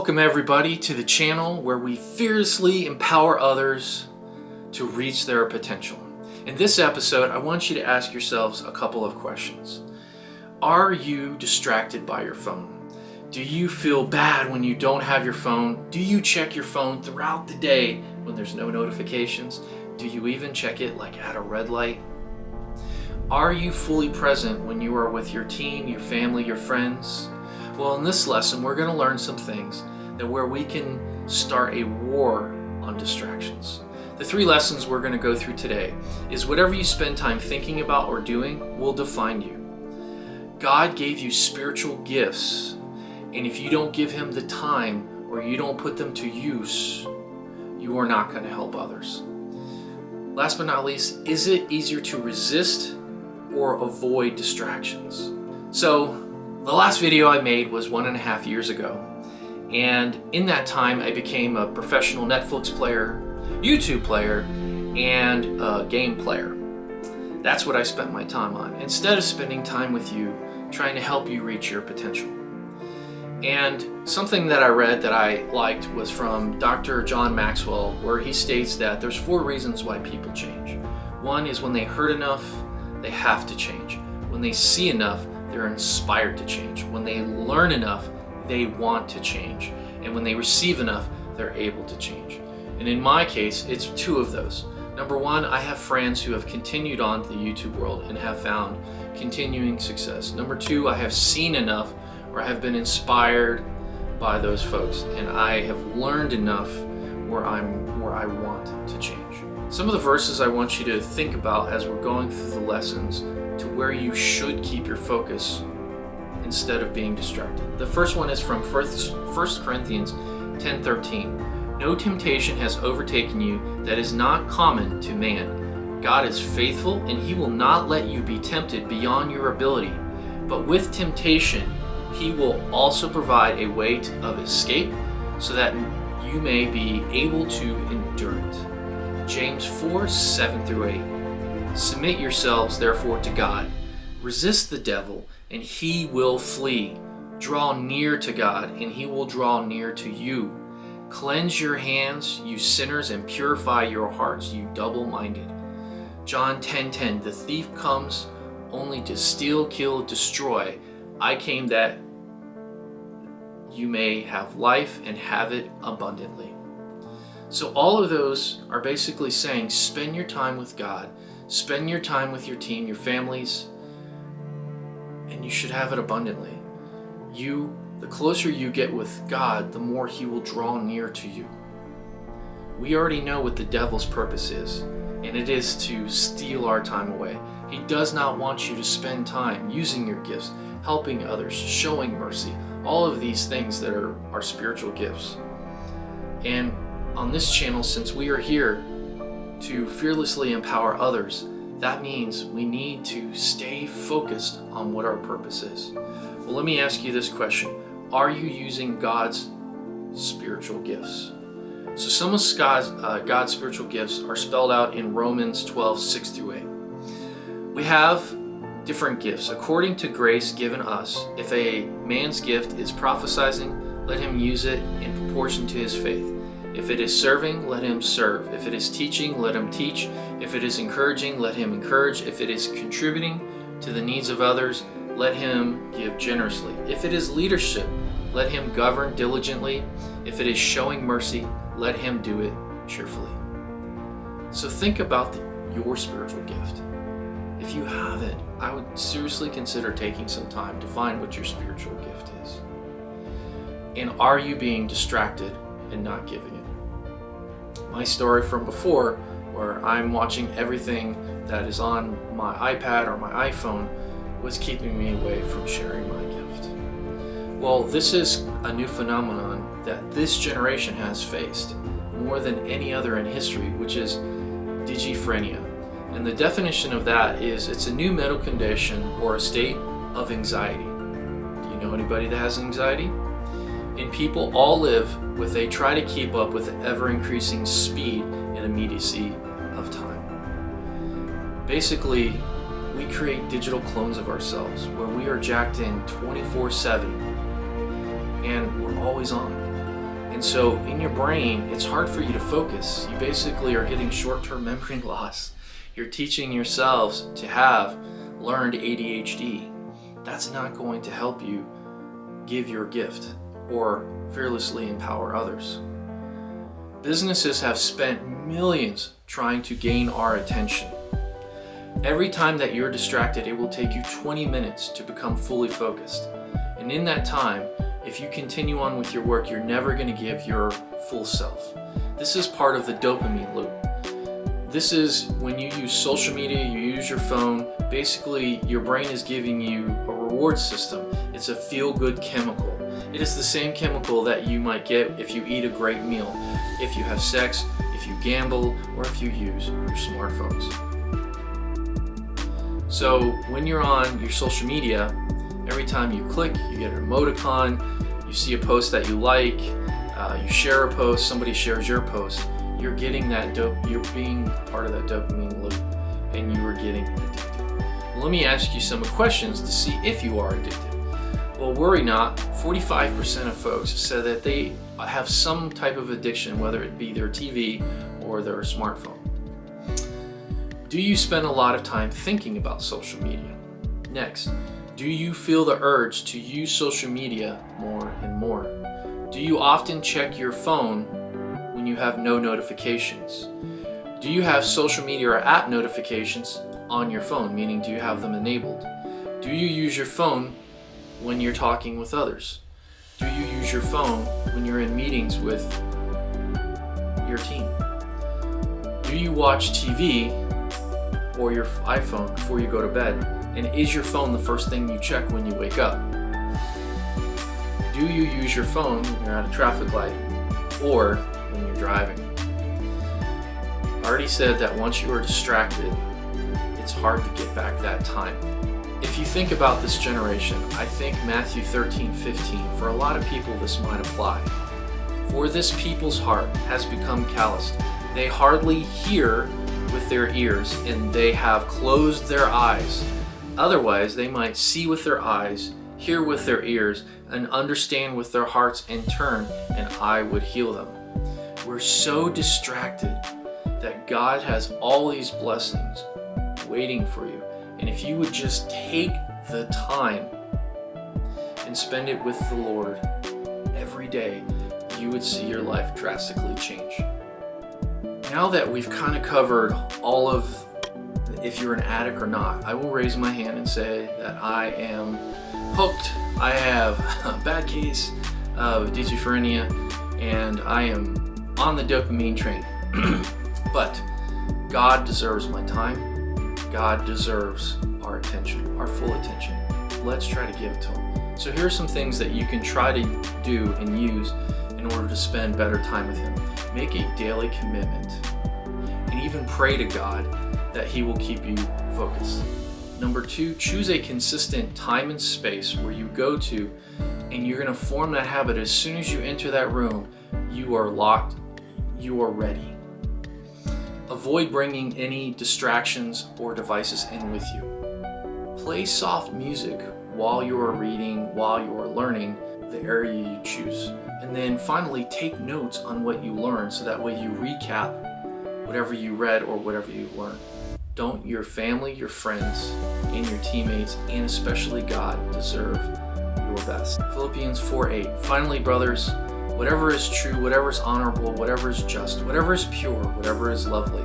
Welcome everybody to the channel where we fearlessly empower others to reach their potential. In this episode, I want you to ask yourselves a couple of questions. Are you distracted by your phone? Do you feel bad when you don't have your phone? Do you check your phone throughout the day when there's no notifications? Do you even check it like at a red light? Are you fully present when you are with your team, your family, your friends? Well, in this lesson, we're going to learn some things where we can start a war on distractions. The 3 lessons we're going to go through today is whatever you spend time thinking about or doing will define you. God gave you spiritual gifts, and if you don't give Him the time or you don't put them to use, you are not going to help others. Last but not least, is it easier to resist or avoid distractions? So, the last video I made was 1.5 years ago, and in that time I became a professional Netflix player, YouTube player, and a game player. That's what I spent my time on, instead of spending time with you trying to help you reach your potential. And something that I read that I liked was from Dr. John Maxwell, where he states that there's 4 reasons why people change. 1 is when they hurt enough, they have to change. When they see enough, they're inspired to change. When they learn enough, they want to change. And when they receive enough, they're able to change. And in my case, it's 2 of those. Number 1, I have friends who have continued on to the YouTube world and have found continuing success. Number 2, I have seen enough or I have been inspired by those folks, and I have learned enough where I want to change. Some of the verses I want you to think about as we're going through the lessons to where you should keep your focus instead of being distracted. The first one is from 1 Corinthians 10:13. No temptation has overtaken you that is not common to man. God is faithful, and He will not let you be tempted beyond your ability. But with temptation, He will also provide a way of escape so that you may be able to endure it. James 4:7-8. Submit yourselves therefore to God. Resist the devil, and he will flee. Draw near to God, and He will draw near to you. Cleanse your hands, you sinners, and purify your hearts, you double-minded. John 10:10. The thief comes only to steal, kill, destroy. I came that you may have life and have it abundantly. So all of those are basically saying spend your time with God, spend your time with your team, your families, and you should have it abundantly. The closer you get with God, the more He will draw near to you. We already know what the devil's purpose is, and it is to steal our time away. He does not want you to spend time using your gifts, helping others, showing mercy, all of these things that are our spiritual gifts. And on this channel, since we are here to fearlessly empower others, that means we need to stay focused on what our purpose is. Well, let me ask you this question. Are you using God's spiritual gifts? So some of God's spiritual gifts are spelled out in Romans 12:6-8. We have different gifts according to grace given us. If a man's gift is prophesying, let him use it in proportion to his faith. If it is serving, let him serve. If it is teaching, let him teach. If it is encouraging, let him encourage. If it is contributing to the needs of others, let him give generously. If it is leadership, let him govern diligently. If it is showing mercy, let him do it cheerfully. So think about your spiritual gift. If you haven't, I would seriously consider taking some time to find what your spiritual gift is. And are you being distracted and not giving it? My story from before, where I'm watching everything that is on my iPad or my iPhone, was keeping me away from sharing my gift. Well, this is a new phenomenon that this generation has faced more than any other in history, which is digiphrenia. And the definition of that is it's a new mental condition or a state of anxiety. Do you know anybody that has anxiety? And people all live with they try to keep up with the ever-increasing speed and immediacy of time. Basically, we create digital clones of ourselves where we are jacked in 24/7 and we're always on. And so in your brain, it's hard for you to focus. You basically are getting short-term memory loss. You're teaching yourselves to have learned ADHD. That's not going to help you give your gift or fearlessly empower others. Businesses have spent millions trying to gain our attention. Every time that you're distracted, it will take you 20 minutes to become fully focused. And in that time, if you continue on with your work, you're never going to give your full self. This is part of the dopamine loop. This is when you use social media, you use your phone, basically your brain is giving you a reward system. It's a feel-good chemical. It is the same chemical that you might get if you eat a great meal, if you have sex, if you gamble, or if you use your smartphones. So when you're on your social media, every time you click, you get an emoticon, you see a post that you like, you share a post, somebody shares your post, you're getting that you're being part of that dopamine loop, and you are getting addicted. Well, let me ask you some questions to see if you are addicted. Well, worry not, 45% of folks said that they have some type of addiction, whether it be their TV or their smartphone. Do you spend a lot of time thinking about social media? Next, do you feel the urge to use social media more and more? Do you often check your phone when you have no notifications? Do you have social media or app notifications on your phone, meaning do you have them enabled? Do you use your phone when you're talking with others? Do you use your phone when you're in meetings with your team? Do you watch TV or your iPhone before you go to bed? And is your phone the first thing you check when you wake up? Do you use your phone when you're at a traffic light or when you're driving? I already said that once you are distracted, it's hard to get back that time. If you think about this generation, I think Matthew 13:15, for a lot of people this might apply. For this people's heart has become calloused. They hardly hear with their ears, and they have closed their eyes. Otherwise, they might see with their eyes, hear with their ears, and understand with their hearts and turn, and I would heal them. We're so distracted that God has all these blessings waiting for you. And if you would just take the time and spend it with the Lord every day, you would see your life drastically change. Now that we've kind of covered all of if you're an addict or not, I will raise my hand and say that I am hooked. I have a bad case of schizophrenia and I am on the dopamine train. But God deserves my time. God deserves our attention, our full attention. Let's try to give it to Him. So here are some things that you can try to do and use in order to spend better time with Him. Make a daily commitment and even pray to God that He will keep you focused. Number 2, choose a consistent time and space where you go to, and you're going to form that habit. As soon as you enter that room, you are locked, you are ready. Avoid bringing any distractions or devices in with you. Play soft music while you are reading, while you are learning the area you choose. And then finally, take notes on what you learned so that way you recap whatever you read or whatever you've learned. Don't your family, your friends, and your teammates, and especially God, deserve your best. Philippians 4:8. Finally, brothers, whatever is true, whatever is honorable, whatever is just, whatever is pure, whatever is lovely,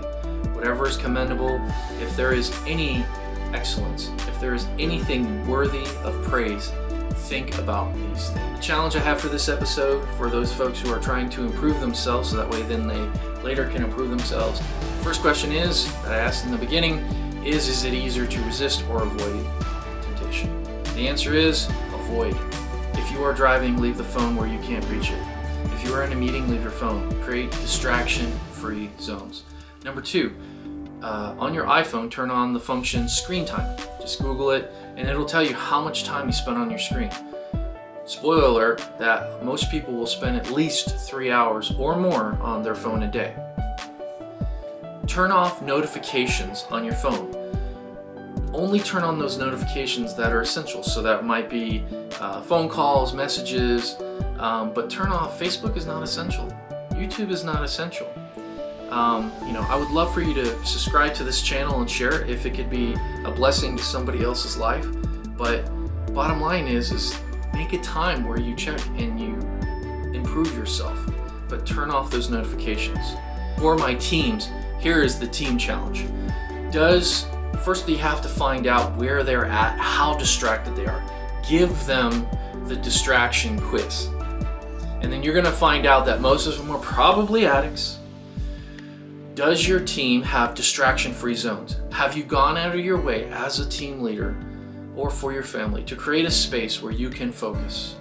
whatever is commendable, if there is any excellence, if there is anything worthy of praise, think about these things. The challenge I have for this episode, for those folks who are trying to improve themselves so that way then they later can improve themselves. First question is, that I asked in the beginning, is it easier to resist or avoid temptation? The answer is avoid. If you are driving, leave the phone where you can't reach it. If you are in a meeting, leave your phone. Create distraction-free zones. Number 2, on your iPhone, turn on the function screen time. Just Google it, and it'll tell you how much time you spent on your screen. Spoiler alert, that most people will spend at least 3 hours or more on their phone a day. Turn off notifications on your phone. Only turn on those notifications that are essential. So that might be phone calls, messages, But turn off. Facebook is not essential. YouTube is not essential. I would love for you to subscribe to this channel and share it if it could be a blessing to somebody else's life. But bottom line is make a time where you check and you improve yourself, but turn off those notifications. For my teams, here is the team challenge. First you have to find out where they're at, how distracted they are. Give them the distraction quiz. And then you're gonna find out that most of them are probably addicts. Does your team have distraction-free zones? Have you gone out of your way as a team leader or for your family to create a space where you can focus,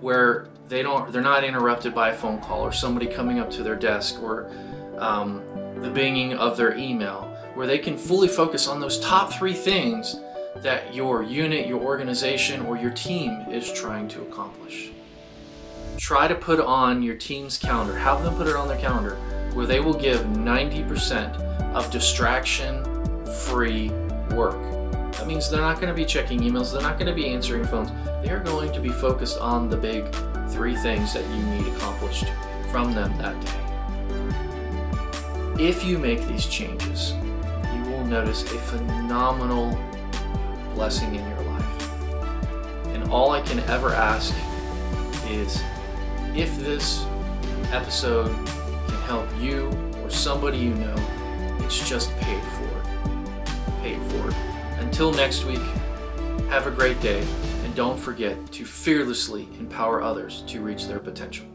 where they're not interrupted by a phone call or somebody coming up to their desk or the binging of their email, where they can fully focus on those top 3 things that your unit, your organization, or your team is trying to accomplish. Try to put on your team's calendar, have them put it on their calendar, where they will give 90% of distraction-free work. That means they're not going to be checking emails, they're not going to be answering phones. They're going to be focused on the big 3 things that you need accomplished from them that day. If you make these changes, you will notice a phenomenal blessing in your life. And all I can ever ask is, if this episode can help you or somebody you know, it's just paid for. Paid for. Until next week, have a great day, and don't forget to fearlessly empower others to reach their potential.